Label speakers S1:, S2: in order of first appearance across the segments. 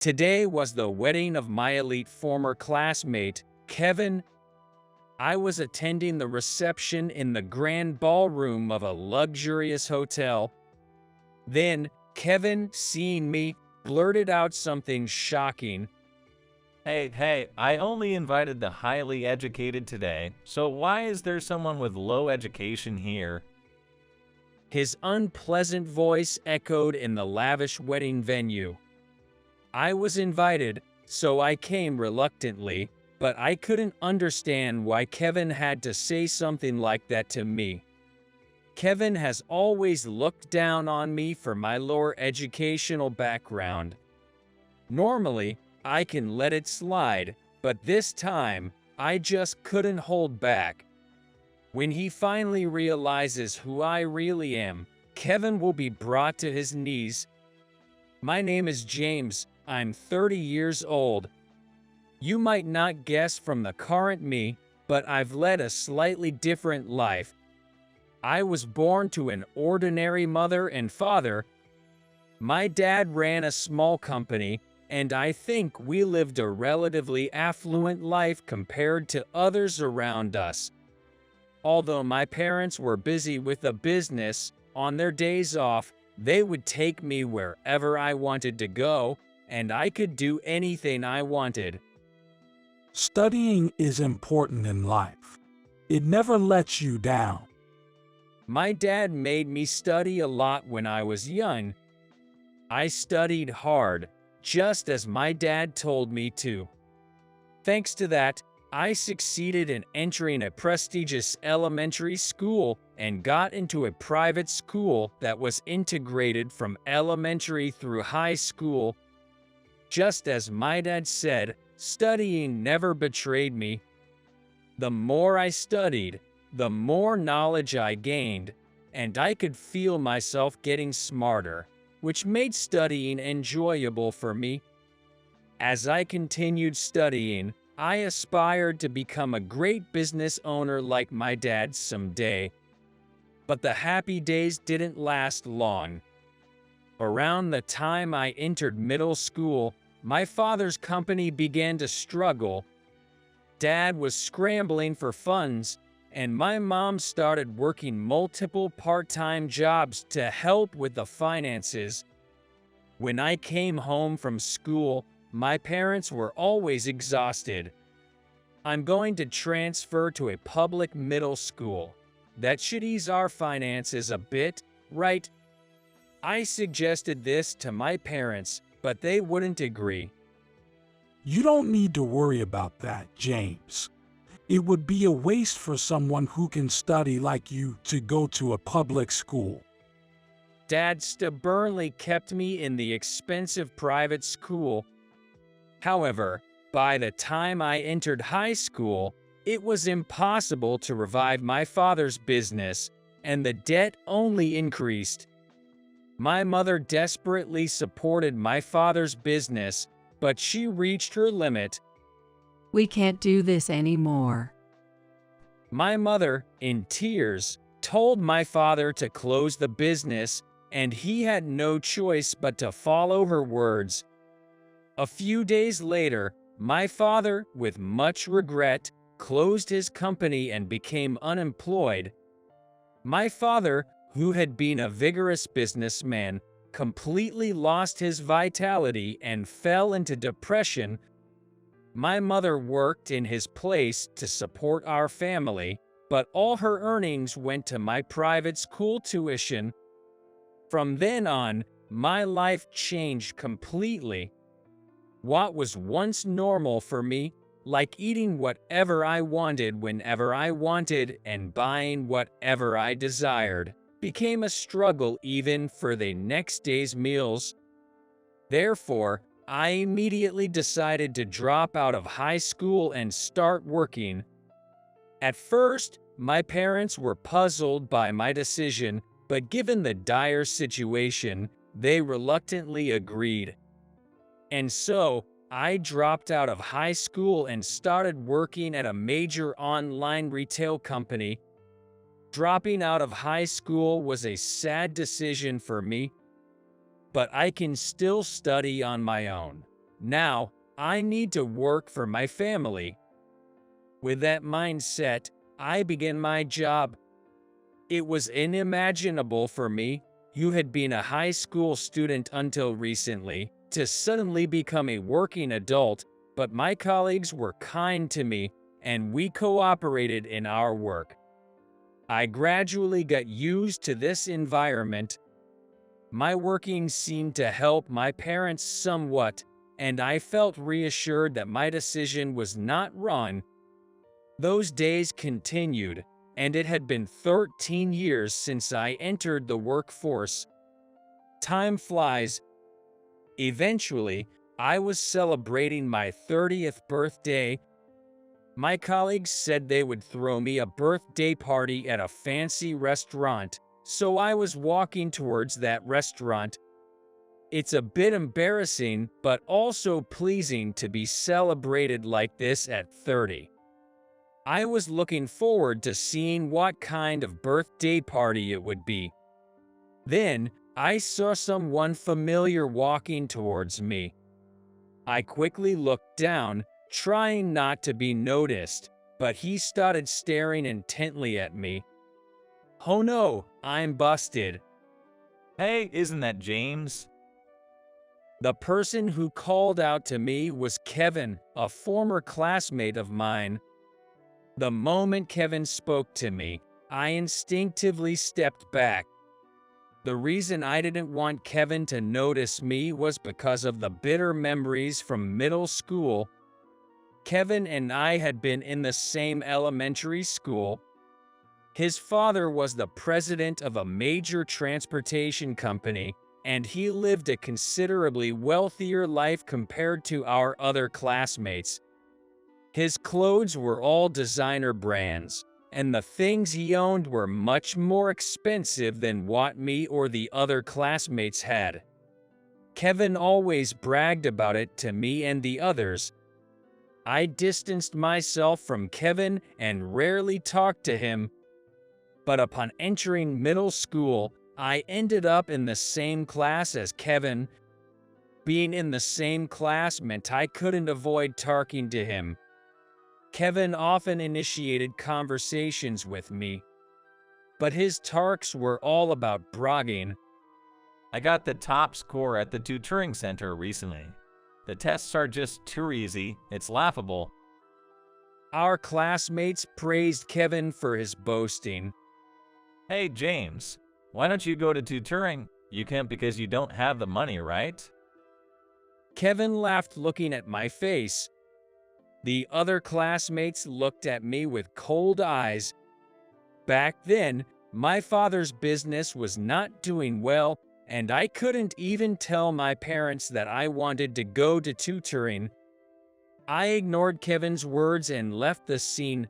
S1: Today was the wedding of my elite former classmate, Kevin. I was attending the reception in the grand ballroom of a luxurious hotel. Then, Kevin, seeing me, blurted out something shocking.
S2: Hey, I only invited the highly educated today, so why is there someone with low education here?
S1: His unpleasant voice echoed in the lavish wedding venue. I was invited, so I came reluctantly, but I couldn't understand why Kevin had to say something like that to me. Kevin has always looked down on me for my lower educational background. Normally, I can let it slide, but this time, I just couldn't hold back. When he finally realizes who I really am, Kevin will be brought to his knees. My name is James. I'm 30 years old. You might not guess from the current me, but I've led a slightly different life. I was born to an ordinary mother and father. My dad ran a small company, and I think we lived a relatively affluent life compared to others around us. Although my parents were busy with a business, on their days off, they would take me wherever I wanted to go, and I could do anything I wanted.
S3: Studying is important in life. It never lets you down.
S1: My dad made me study a lot when I was young. I studied hard, just as my dad told me to. Thanks to that, I succeeded in entering a prestigious elementary school and got into a private school that was integrated from elementary through high school. Just as my dad said, studying never betrayed me. The more I studied, the more knowledge I gained, and I could feel myself getting smarter, which made studying enjoyable for me. As I continued studying, I aspired to become a great business owner like my dad someday. But the happy days didn't last long. Around the time I entered middle school, my father's company began to struggle. Dad was scrambling for funds, and my mom started working multiple part-time jobs to help with the finances. When I came home from school, my parents were always exhausted. I'm going to transfer to a public middle school. That should ease our finances a bit, right? I suggested this to my parents, but they wouldn't agree.
S3: You don't need to worry about that, James. It would be a waste for someone who can study like you to go to a public school.
S1: Dad stubbornly kept me in the expensive private school. However, by the time I entered high school, it was impossible to revive my father's business, and the debt only increased. My mother desperately supported my father's business, but she reached her limit.
S4: We can't do this anymore.
S1: My mother, in tears, told my father to close the business, and he had no choice but to follow her words. A few days later, my father, with much regret, closed his company and became unemployed. My father, who had been a vigorous businessman, completely lost his vitality and fell into depression. My mother worked in his place to support our family, but all her earnings went to my private school tuition. From then on, my life changed completely. What was once normal for me, like eating whatever I wanted whenever I wanted and buying whatever I desired, became a struggle even for the next day's meals. Therefore, I immediately decided to drop out of high school and start working. At first, my parents were puzzled by my decision, but given the dire situation, they reluctantly agreed. And so, I dropped out of high school and started working at a major online retail company. Dropping out of high school was a sad decision for me, but I can still study on my own. Now, I need to work for my family. With that mindset, I began my job. It was unimaginable for me, who had been a high school student until recently, to suddenly become a working adult, but my colleagues were kind to me, and we cooperated in our work. I gradually got used to this environment. My working seemed to help my parents somewhat, and I felt reassured that my decision was not wrong. Those days continued, and it had been 13 years since I entered the workforce. Time flies. Eventually, I was celebrating my 30th birthday. My colleagues said they would throw me a birthday party at a fancy restaurant, so I was walking towards that restaurant. It's a bit embarrassing, but also pleasing to be celebrated like this at 30. I was looking forward to seeing what kind of birthday party it would be. Then, I saw someone familiar walking towards me. I quickly looked down, trying not to be noticed, but he started staring intently at me. Oh no, I'm busted.
S2: Hey, isn't that James?
S1: The person who called out to me was Kevin, a former classmate of mine. The moment Kevin spoke to me, I instinctively stepped back. The reason I didn't want Kevin to notice me was because of the bitter memories from middle school. Kevin and I had been in the same elementary school. His father was the president of a major transportation company, and he lived a considerably wealthier life compared to our other classmates. His clothes were all designer brands, and the things he owned were much more expensive than what me or the other classmates had. Kevin always bragged about it to me and the others. I distanced myself from Kevin and rarely talked to him. But upon entering middle school, I ended up in the same class as Kevin. Being in the same class meant I couldn't avoid talking to him. Kevin often initiated conversations with me, but his talks were all about bragging.
S2: I got the top score at the tutoring center recently. The tests are just too easy, it's laughable.
S1: Our classmates praised Kevin for his boasting.
S2: Hey James, why don't you go to tutoring? You can't because you don't have the money, right?
S1: Kevin laughed, looking at my face. The other classmates looked at me with cold eyes. Back then, my father's business was not doing well, and I couldn't even tell my parents that I wanted to go to tutoring. I ignored Kevin's words and left the scene.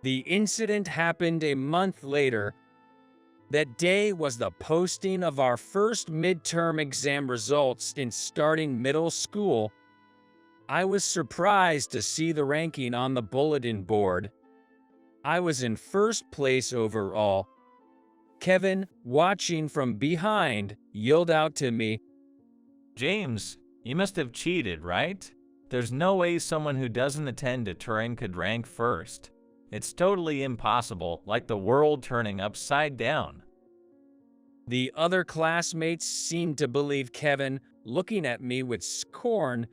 S1: The incident happened a month later. That day was the posting of our first midterm exam results in starting middle school. I was surprised to see the ranking on the bulletin board. I was in first place overall. Kevin, watching from behind, yelled out to me,
S2: James, you must have cheated, right? There's no way someone who doesn't attend tutoring could rank first. It's totally impossible, like the world turning upside down.
S1: The other classmates seemed to believe Kevin, looking at me with scorn.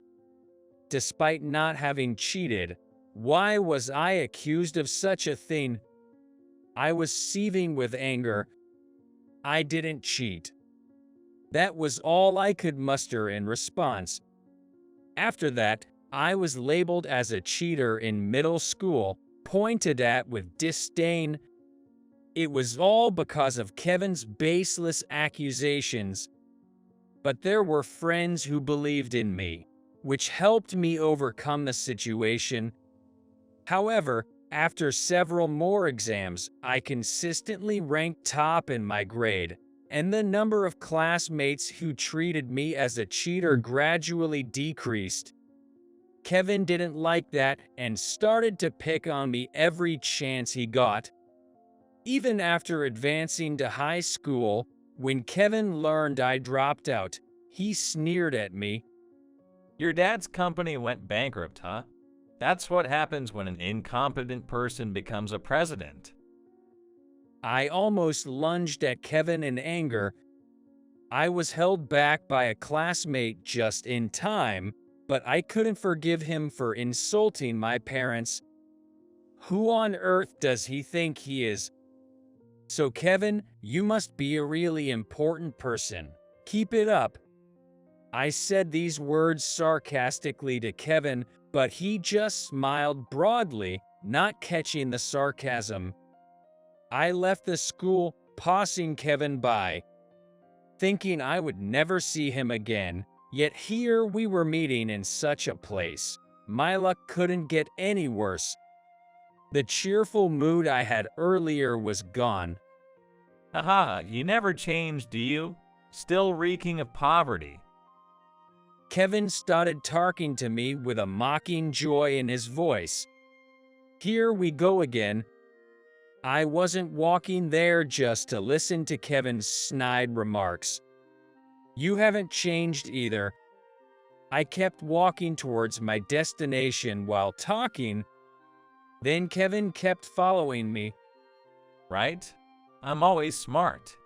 S1: Despite not having cheated, why was I accused of such a thing? I was seething with anger. I didn't cheat. That was all I could muster in response. After that, I was labeled as a cheater in middle school, pointed at with disdain. It was all because of Kevin's baseless accusations. But there were friends who believed in me, which helped me overcome the situation. However, after several more exams, I consistently ranked top in my grade, and the number of classmates who treated me as a cheater gradually decreased. Kevin didn't like that and started to pick on me every chance he got. Even after advancing to high school, when Kevin learned I dropped out, he sneered at me.
S2: Your dad's company went bankrupt, huh? That's what happens when an incompetent person becomes a president.
S1: I almost lunged at Kevin in anger. I was held back by a classmate just in time, but I couldn't forgive him for insulting my parents. Who on earth does he think he is? So Kevin, you must be a really important person. Keep it up. I said these words sarcastically to Kevin, but he just smiled broadly, not catching the sarcasm. I left the school, passing Kevin by, thinking I would never see him again, yet here we were meeting in such a place. My luck couldn't get any worse. The cheerful mood I had earlier was gone.
S2: Haha, you never change, do you? Still reeking of poverty.
S1: Kevin started talking to me with a mocking joy in his voice. Here we go again. I wasn't walking there just to listen to Kevin's snide remarks. You haven't changed either. I kept walking towards my destination while talking. Then Kevin kept following me.
S2: Right? I'm always smart.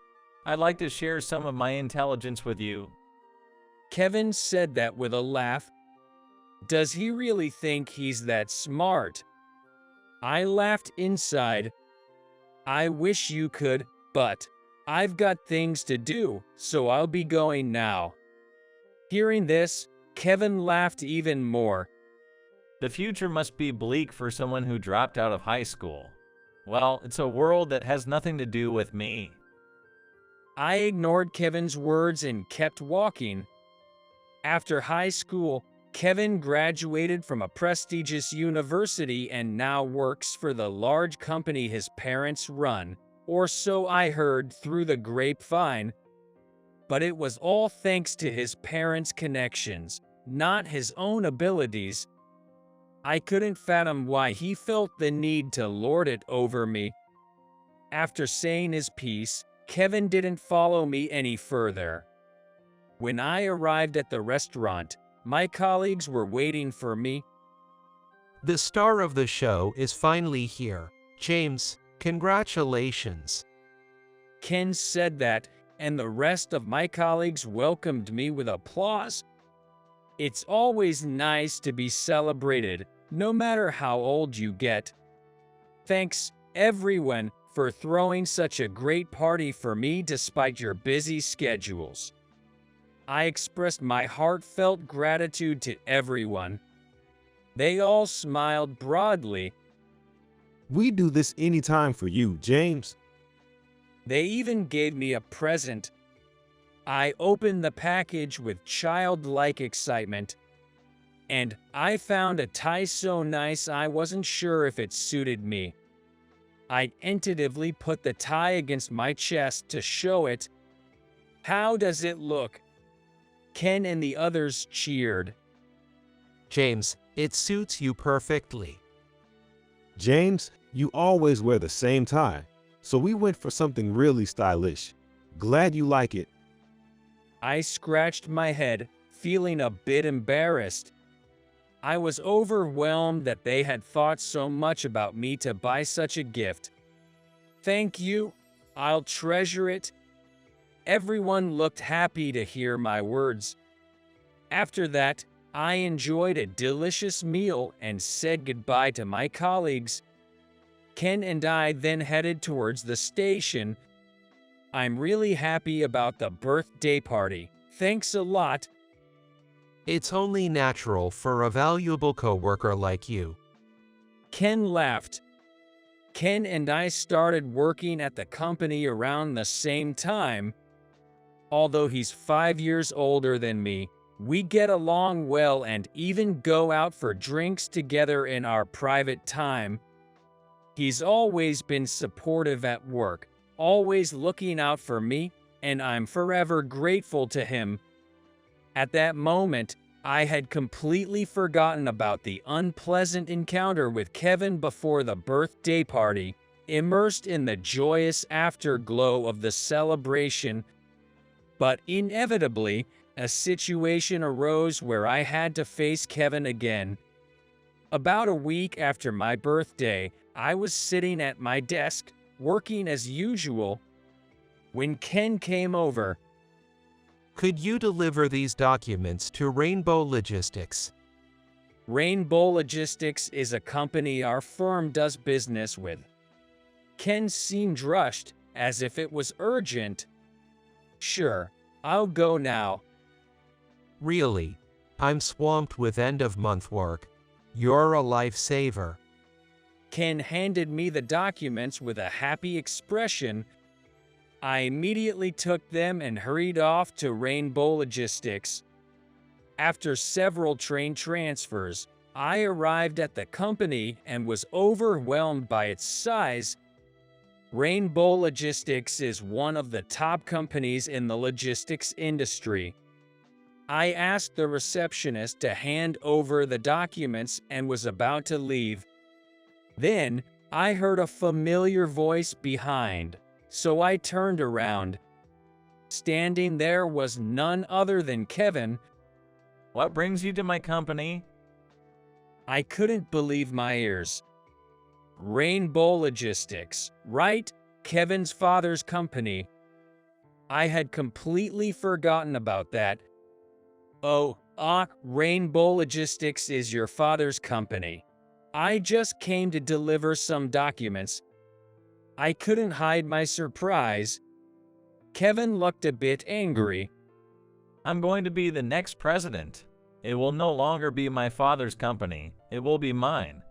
S2: I'd like to share some of my intelligence with you.
S1: Kevin said that with a laugh. Does he really think he's that smart? I laughed inside. I wish you could, but I've got things to do, so I'll be going now. Hearing this, Kevin laughed even more.
S2: The future must be bleak for someone who dropped out of high school. Well, it's a world that has nothing to do with me.
S1: I ignored Kevin's words and kept walking. After high school, Kevin graduated from a prestigious university and now works for the large company his parents run, or so I heard through the grapevine. But it was all thanks to his parents' connections, not his own abilities. I couldn't fathom why he felt the need to lord it over me. After saying his piece, Kevin didn't follow me any further. When I arrived at the restaurant, my colleagues were waiting for me.
S5: The star of the show is finally here. James, congratulations.
S1: Ken said that, and the rest of my colleagues welcomed me with applause. It's always nice to be celebrated, no matter how old you get. Thanks, everyone, for throwing such a great party for me despite your busy schedules. I expressed my heartfelt gratitude to everyone. They all smiled broadly.
S6: We do this anytime for you, James.
S1: They even gave me a present. I opened the package with childlike excitement, and I found a tie so nice I wasn't sure if it suited me. I tentatively put the tie against my chest to show it. How does it look? Ken and the others cheered.
S5: James, it suits you perfectly.
S6: James, you always wear the same tie, so we went for something really stylish. Glad you like it.
S1: I scratched my head, feeling a bit embarrassed. I was overwhelmed that they had thought so much about me to buy such a gift. Thank you. I'll treasure it. Everyone looked happy to hear my words. After that, I enjoyed a delicious meal and said goodbye to my colleagues. Ken and I then headed towards the station. I'm really happy about the birthday party. Thanks a lot.
S5: It's only natural for a valuable coworker like you.
S1: Ken laughed. Ken and I started working at the company around the same time. Although he's 5 years older than me, we get along well and even go out for drinks together in our private time. He's always been supportive at work, always looking out for me, and I'm forever grateful to him. At that moment, I had completely forgotten about the unpleasant encounter with Kevin before the birthday party, immersed in the joyous afterglow of the celebration. But inevitably, a situation arose where I had to face Kevin again. About a week after my birthday, I was sitting at my desk, working as usual, when Ken came over.
S5: Could you deliver these documents to Rainbow Logistics?
S1: Rainbow Logistics is a company our firm does business with. Ken seemed rushed, as if it was urgent. Sure, I'll go now.
S5: Really? I'm swamped with end-of-month work. You're a lifesaver.
S1: Ken handed me the documents with a happy expression. I immediately took them and hurried off to Rainbow Logistics. After several train transfers, I arrived at the company and was overwhelmed by its size. Rainbow Logistics is one of the top companies in the logistics industry. I asked the receptionist to hand over the documents and was about to leave. Then, I heard a familiar voice behind, so I turned around. Standing there was none other than Kevin.
S2: What brings you to my company?
S1: I couldn't believe my ears. Rainbow Logistics, right? Kevin's father's company. I had completely forgotten about that. Oh, Rainbow Logistics is your father's company. I just came to deliver some documents. I couldn't hide my surprise. Kevin looked a bit angry.
S2: I'm going to be the next president. It will no longer be my father's company. It will be mine.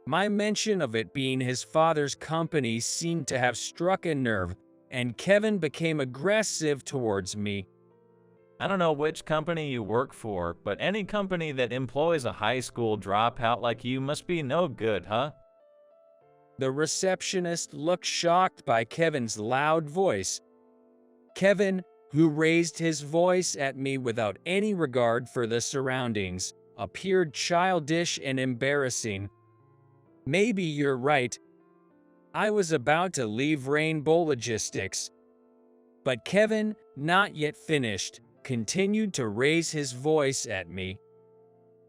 S1: My mention of it being his father's company seemed to have struck a nerve, and Kevin became aggressive towards me.
S2: I don't know which company you work for, but any company that employs a high school dropout like you must be no good, huh?
S1: The receptionist looked shocked by Kevin's loud voice. Kevin, who raised his voice at me without any regard for the surroundings, appeared childish and embarrassing. Maybe you're right. I was about to leave Rainbow Logistics. But Kevin, not yet finished, continued to raise his voice at me.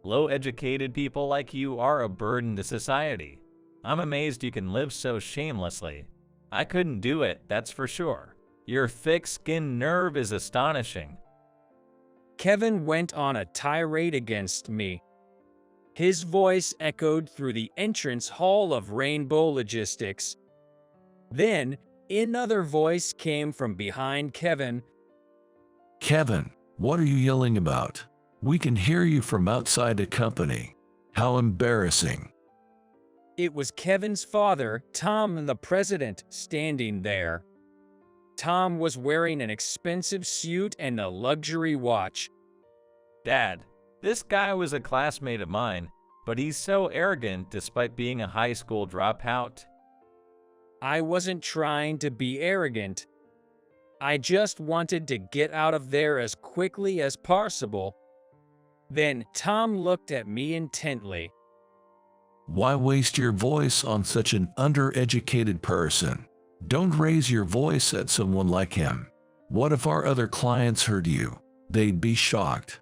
S2: Low-educated people like you are a burden to society. I'm amazed you can live so shamelessly. I couldn't do it, that's for sure. Your thick-skinned nerve is astonishing.
S1: Kevin went on a tirade against me. His voice echoed through the entrance hall of Rainbow Logistics. Then, another voice came from behind Kevin.
S7: Kevin, what are you yelling about? We can hear you from outside the company. How embarrassing.
S1: It was Kevin's father, Tom, the president, standing there. Tom was wearing an expensive suit and a luxury watch.
S2: Dad, this guy was a classmate of mine, but he's so arrogant despite being a high school dropout.
S1: I wasn't trying to be arrogant. I just wanted to get out of there as quickly as possible. Then Tom looked at me intently.
S7: Why waste your voice on such an undereducated person? Don't raise your voice at someone like him. What if our other clients heard you? They'd be shocked.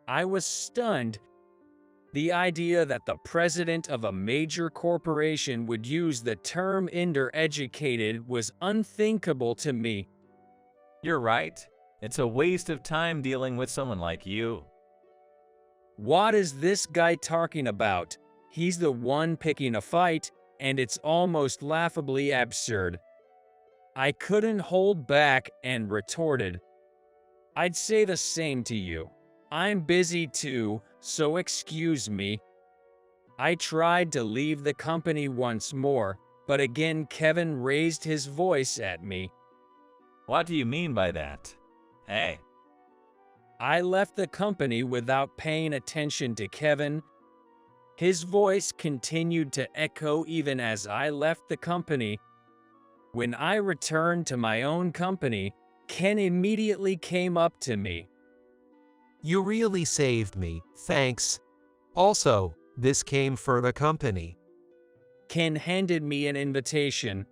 S1: I was stunned. The idea that the president of a major corporation would use the term undereducated was unthinkable to me.
S2: You're right. It's a waste of time dealing with someone like you.
S1: What is this guy talking about? He's the one picking a fight, and it's almost laughably absurd. I couldn't hold back and retorted. I'd say the same to you. I'm busy too, so excuse me. I tried to leave the company once more, but again Kevin raised his voice at me.
S2: What do you mean by that? Hey.
S1: I left the company without paying attention to Kevin. His voice continued to echo even as I left the company. When I returned to my own company, Ken immediately came up to me.
S5: You really saved me, thanks. Also, this came for the company.
S1: Ken handed me an invitation.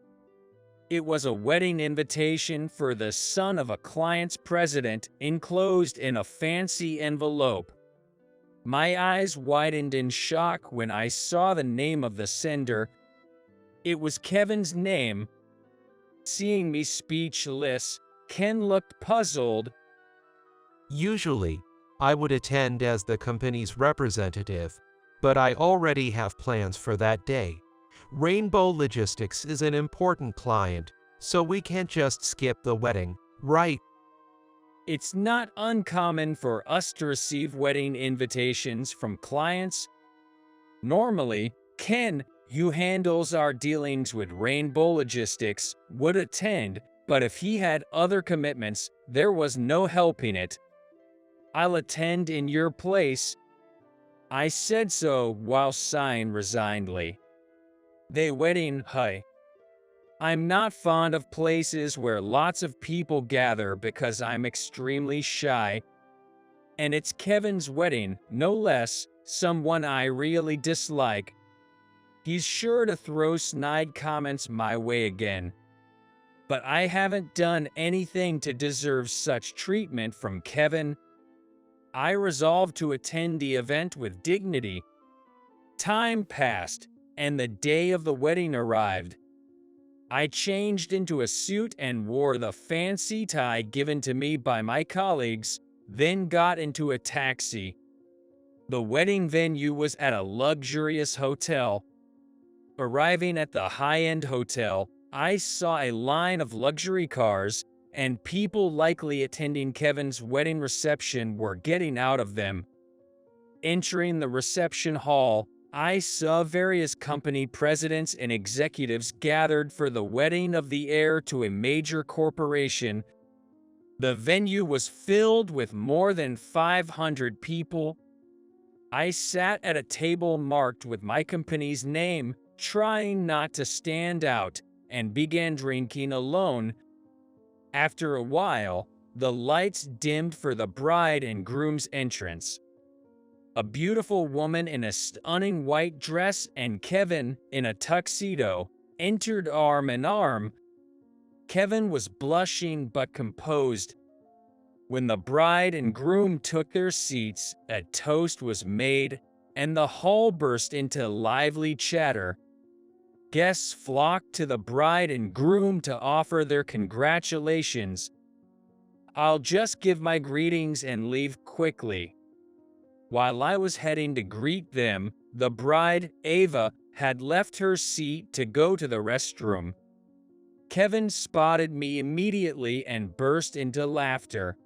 S1: It was a wedding invitation for the son of a client's president, enclosed in a fancy envelope. My eyes widened in shock when I saw the name of the sender. It was Kevin's name. Seeing me speechless, Ken looked puzzled.
S5: Usually, I would attend as the company's representative, but I already have plans for that day. Rainbow Logistics is an important client, so we can't just skip the wedding, right?
S1: It's not uncommon for us to receive wedding invitations from clients. Normally, Ken, who handles our dealings with Rainbow Logistics, would attend, but if he had other commitments, there was no helping it. I'll attend in your place. I said so while sighing resignedly. The wedding, hey. I'm not fond of places where lots of people gather because I'm extremely shy. And it's Kevin's wedding, no less, someone I really dislike. He's sure to throw snide comments my way again. But I haven't done anything to deserve such treatment from Kevin. I resolved to attend the event with dignity. Time passed, and the day of the wedding arrived. I changed into a suit and wore the fancy tie given to me by my colleagues, then got into a taxi. The wedding venue was at a luxurious hotel. Arriving at the high-end hotel, I saw a line of luxury cars, and people likely attending Kevin's wedding reception were getting out of them. Entering the reception hall, I saw various company presidents and executives gathered for the wedding of the heir to a major corporation. The venue was filled with more than 500 people. I sat at a table marked with my company's name, trying not to stand out, and began drinking alone. After a while, the lights dimmed for the bride and groom's entrance. A beautiful woman in a stunning white dress and Kevin, in a tuxedo, entered arm in arm. Kevin was blushing but composed. When the bride and groom took their seats, a toast was made, and the hall burst into lively chatter. Guests flocked to the bride and groom to offer their congratulations. I'll just give my greetings and leave quickly. While I was heading to greet them, the bride, Ava, had left her seat to go to the restroom. Kevin spotted me immediately and burst into laughter.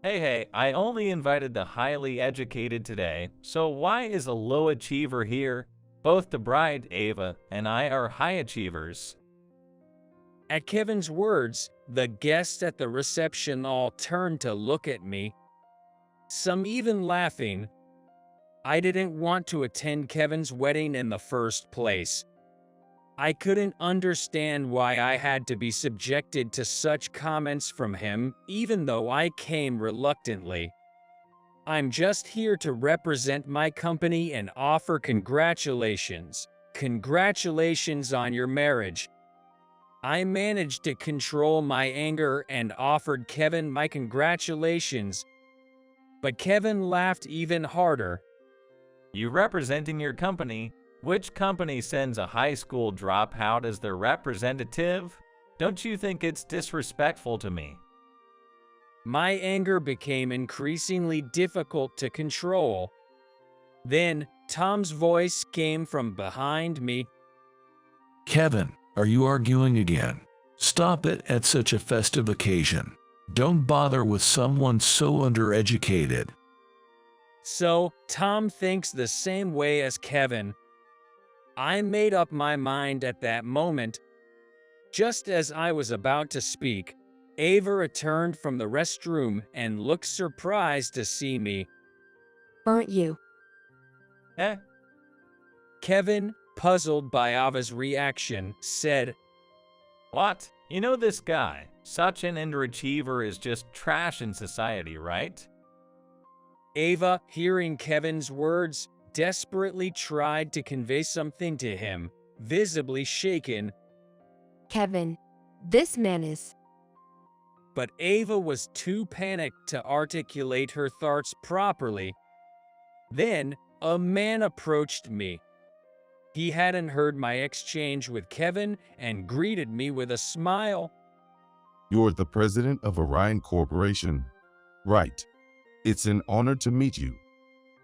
S2: Hey, I only invited the highly educated today, so why is a low achiever here? Both the bride, Ava, and I are high achievers.
S1: At Kevin's words, the guests at the reception all turned to look at me, some even laughing. I didn't want to attend Kevin's wedding in the first place. I couldn't understand why I had to be subjected to such comments from him, even though I came reluctantly. I'm just here to represent my company and offer congratulations. Congratulations on your marriage. I managed to control my anger and offered Kevin my congratulations. But Kevin laughed even harder.
S2: You representing your company? Which company sends a high school dropout as their representative? Don't you think it's disrespectful to me?
S1: My anger became increasingly difficult to control. Then, Tom's voice came from behind me.
S7: Kevin, are you arguing again? Stop it at such a festive occasion. Don't bother with someone so undereducated.
S1: So, Tom thinks the same way as Kevin. I made up my mind at that moment. Just as I was about to speak, Ava returned from the restroom and looked surprised to see me.
S8: Aren't you?
S1: Kevin, puzzled by Ava's reaction, said,
S2: What? You know this guy, such an underachiever, is just trash in society, right?
S1: Ava, hearing Kevin's words, desperately tried to convey something to him, visibly shaken.
S8: Kevin, This man is.
S1: But Ava was too panicked to articulate her thoughts properly. Then, a man approached me. He hadn't heard my exchange with Kevin and greeted me with a smile.
S9: You're the president of Orion Corporation, right? It's an honor to meet you.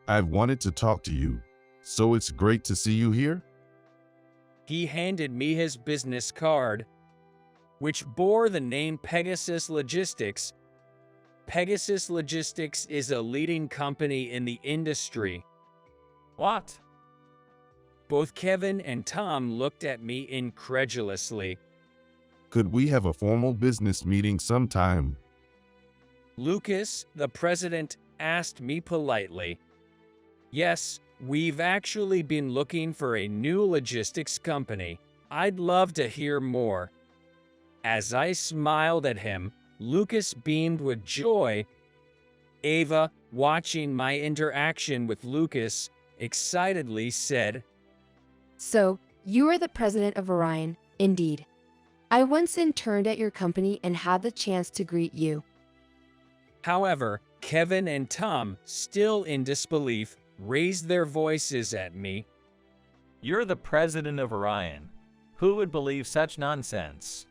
S9: I've wanted to talk to you, so it's great to see you here.
S1: He handed me his business card, which bore the name Pegasus Logistics. Pegasus Logistics is a leading company in the industry.
S2: What?
S1: Both Kevin and Tom looked at me incredulously.
S9: Could we have a formal business meeting sometime?
S1: Lucas, the president, asked me politely. Yes, we've actually been looking for a new logistics company. I'd love to hear more. As I smiled at him, Lucas beamed with joy. Ava, watching my interaction with Lucas, excitedly said,
S8: So, you are the president of Orion, indeed. I once interned at your company and had the chance to greet you.
S1: However, Kevin and Tom, still in disbelief, raised their voices at me.
S2: You're the president of Orion. Who would believe such nonsense?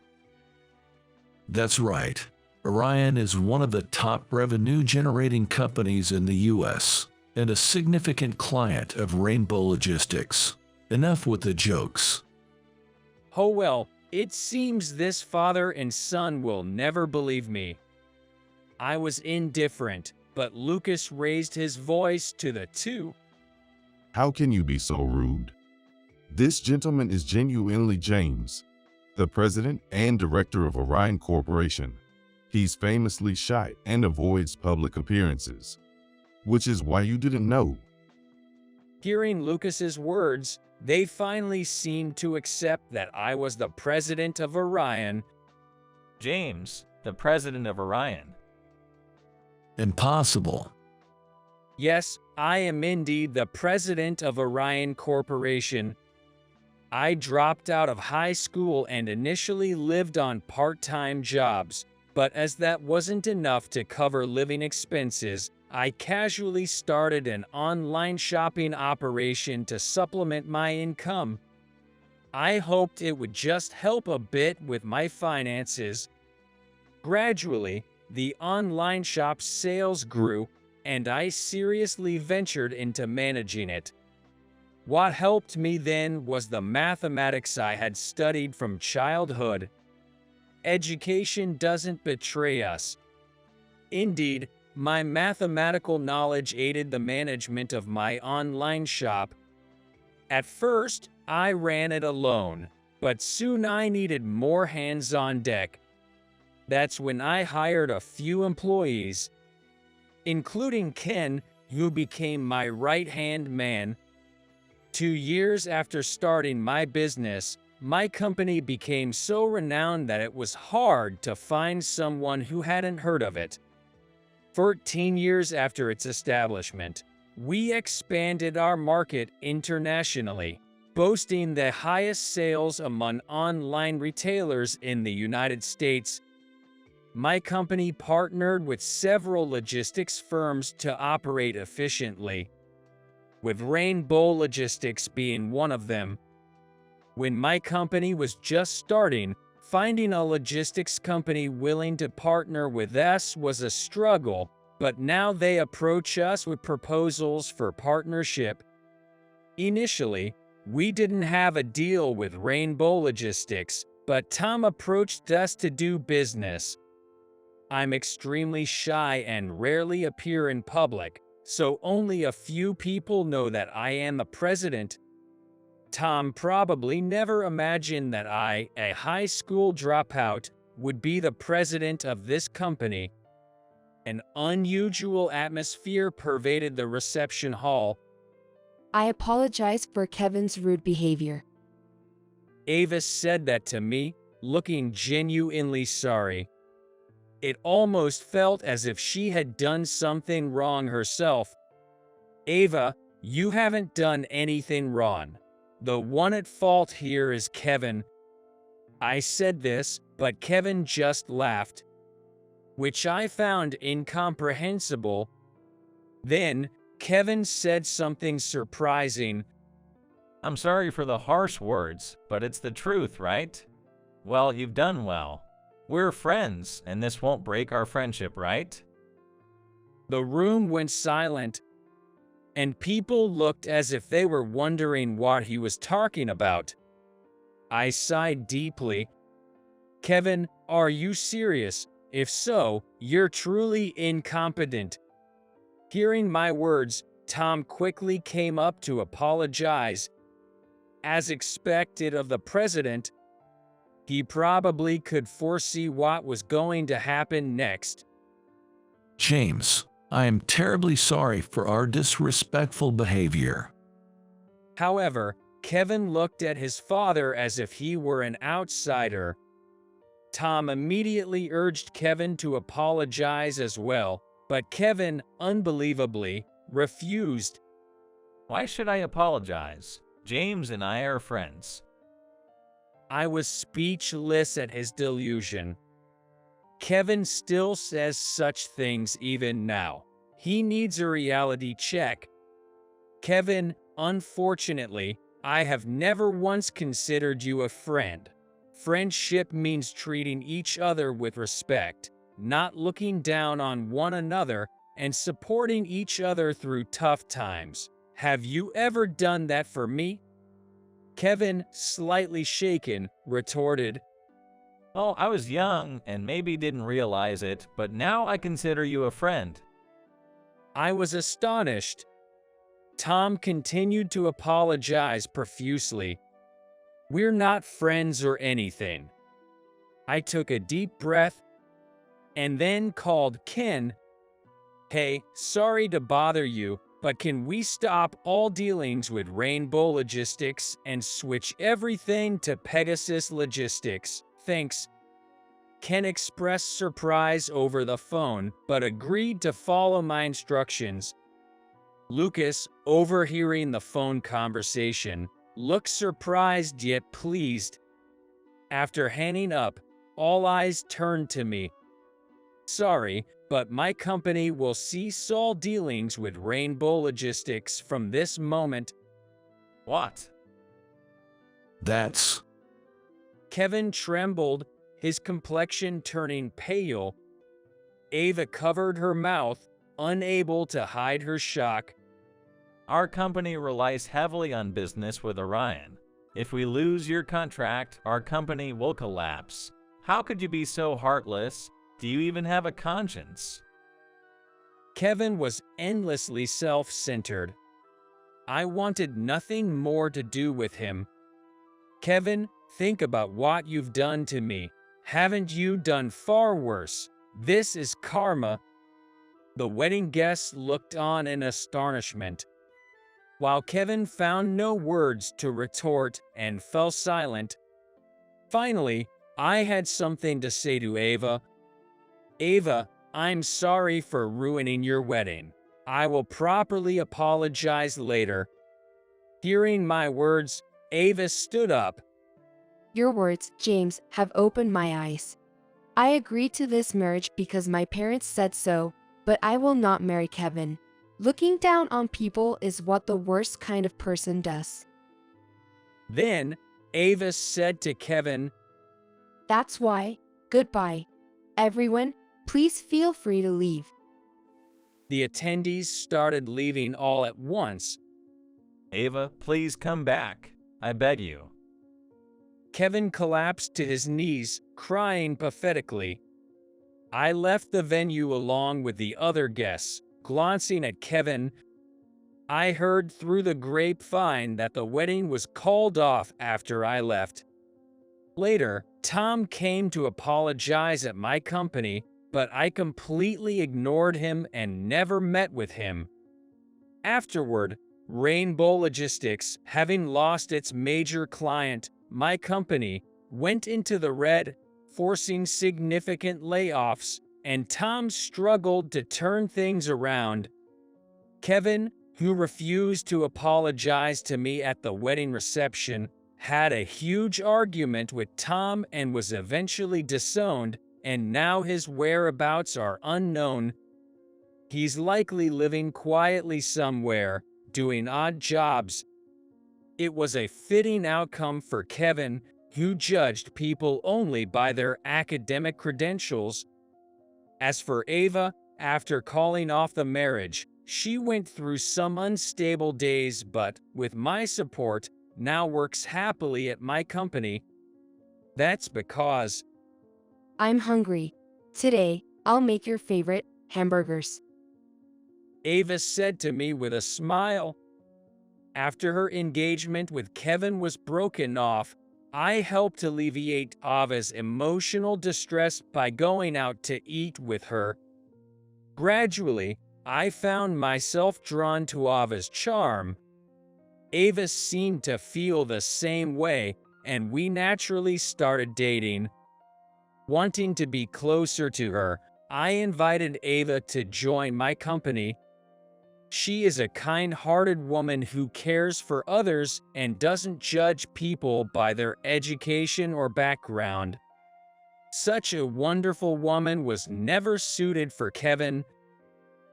S7: That's right. Orion is one of the top revenue-generating companies in the U.S. and a significant client of Rainbow Logistics. Enough with the jokes.
S1: Oh well, it seems this father and son will never believe me. I was indifferent, but Lucas raised his voice to the two.
S9: How can you be so rude? This gentleman is genuinely James, the president and director of Orion Corporation. He's famously shy and avoids public appearances, which is why you didn't know.
S1: Hearing Lucas's words, they finally seemed to accept that I was the president of Orion.
S2: James, the president of Orion.
S7: Impossible.
S1: Yes, I am indeed the president of Orion Corporation. I dropped out of high school and initially lived on part-time jobs, but as that wasn't enough to cover living expenses, I casually started an online shopping operation to supplement my income. I hoped it would just help a bit with my finances. Gradually, the online shop's sales grew, and I seriously ventured into managing it. What helped me then was the mathematics I had studied from childhood. Education doesn't betray us. Indeed, my mathematical knowledge aided the management of my online shop. At first, I ran it alone, but soon I needed more hands on deck. That's when I hired a few employees, including Ken, who became my right-hand man. 2 years after starting my business, my company became so renowned that it was hard to find someone who hadn't heard of it. 14 years after its establishment, we expanded our market internationally, boasting the highest sales among online retailers in the United States. My company partnered with several logistics firms to operate efficiently, with Rainbow Logistics being one of them. When my company was just starting, finding a logistics company willing to partner with us was a struggle, but now they approach us with proposals for partnership. Initially, we didn't have a deal with Rainbow Logistics, but Tom approached us to do business. I'm extremely shy and rarely appear in public, so only a few people know that I am the president. Tom probably never imagined that I, a high school dropout, would be the president of this company. An unusual atmosphere pervaded the reception hall.
S8: I apologize for Kevin's rude behavior.
S1: Avis said that to me, looking genuinely sorry. It almost felt as if she had done something wrong herself. Ava, you haven't done anything wrong. The one at fault here is Kevin. I said this, but but Kevin just laughed, which I found incomprehensible. Then, Kevin said something surprising.
S2: I'm sorry for the harsh words, but it's the truth, right? Well, you've done well. We're friends, and this won't break our friendship, right?
S1: The room went silent, and people looked as if they were wondering what he was talking about. I sighed deeply. Kevin, are you serious? If so, you're truly incompetent. Hearing my words, Tom quickly came up to apologize. As expected of the president, he probably could foresee what was going to happen next.
S7: James, I am terribly sorry for our disrespectful behavior.
S1: However, Kevin looked at his father as if he were an outsider. Tom immediately urged Kevin to apologize as well, but Kevin, unbelievably, refused.
S2: Why should I apologize? James and I are friends.
S1: I was speechless at his delusion. Kevin still says such things even now. He needs a reality check. Kevin, unfortunately, I have never once considered you a friend. Friendship means treating each other with respect, not looking down on one another, and supporting each other through tough times. Have you ever done that for me? Kevin, slightly shaken, retorted,
S2: Well, I was young and maybe didn't realize it, but now I consider you a friend.
S1: I was astonished. Tom continued to apologize profusely. We're not friends or anything. I took a deep breath and then called Ken. Hey, sorry to bother you, but can we stop all dealings with Rainbow Logistics and switch everything to Pegasus Logistics? Thanks. Ken expressed surprise over the phone, but agreed to follow my instructions. Lucas, overhearing the phone conversation, looked surprised yet pleased. After hanging up, all eyes turned to me. Sorry, but my company will cease all dealings with Rainbow Logistics from this moment.
S2: What?
S7: That's...
S1: Kevin trembled, his complexion turning pale. Ava covered her mouth, unable to hide her shock.
S2: Our company relies heavily on business with Orion. If we lose your contract, our company will collapse. How could you be so heartless? Do you even have a conscience?
S1: Kevin was endlessly self-centered. I wanted nothing more to do with him. Kevin, think about what you've done to me. Haven't you done far worse? This is karma. The wedding guests looked on in astonishment, while Kevin found no words to retort and fell silent. Finally, I had something to say to Ava. Ava, I'm sorry for ruining your wedding. I will properly apologize later. Hearing my words, Ava stood up.
S8: Your words, James, have opened my eyes. I agreed to this marriage because my parents said so, but I will not marry Kevin. Looking down on people is what the worst kind of person does.
S1: Then, Ava said to Kevin,
S8: That's why, goodbye. Everyone, please feel free to leave.
S1: The attendees started leaving all at once.
S2: Ava, please come back. I beg you.
S1: Kevin collapsed to his knees, crying pathetically. I left the venue along with the other guests, glancing at Kevin. I heard through the grapevine that the wedding was called off after I left. Later, Tom came to apologize at my company, but I completely ignored him and never met with him. Afterward, Rainbow Logistics, having lost its major client, my company, went into the red, forcing significant layoffs, and Tom struggled to turn things around. Kevin, who refused to apologize to me at the wedding reception, had a huge argument with Tom and was eventually disowned, and now his whereabouts are unknown. He's likely living quietly somewhere, doing odd jobs. It was a fitting outcome for Kevin, who judged people only by their academic credentials. As for Ava, after calling off the marriage, she went through some unstable days but, with my support, now works happily at my company. That's because
S8: I'm hungry. Today, I'll make your favorite hamburgers.
S1: Ava said to me with a smile. After her engagement with Kevin was broken off, I helped alleviate Ava's emotional distress by going out to eat with her. Gradually, I found myself drawn to Ava's charm. Ava seemed to feel the same way, and we naturally started dating. Wanting to be closer to her, I invited Ava to join my company. She is a kind-hearted woman who cares for others and doesn't judge people by their education or background. Such a wonderful woman was never suited for Kevin.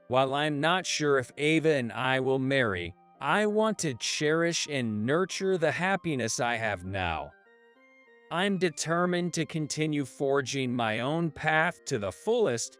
S1: While I'm not sure if Ava and I will marry, I want to cherish and nurture the happiness I have now. I'm determined to continue forging my own path to the fullest,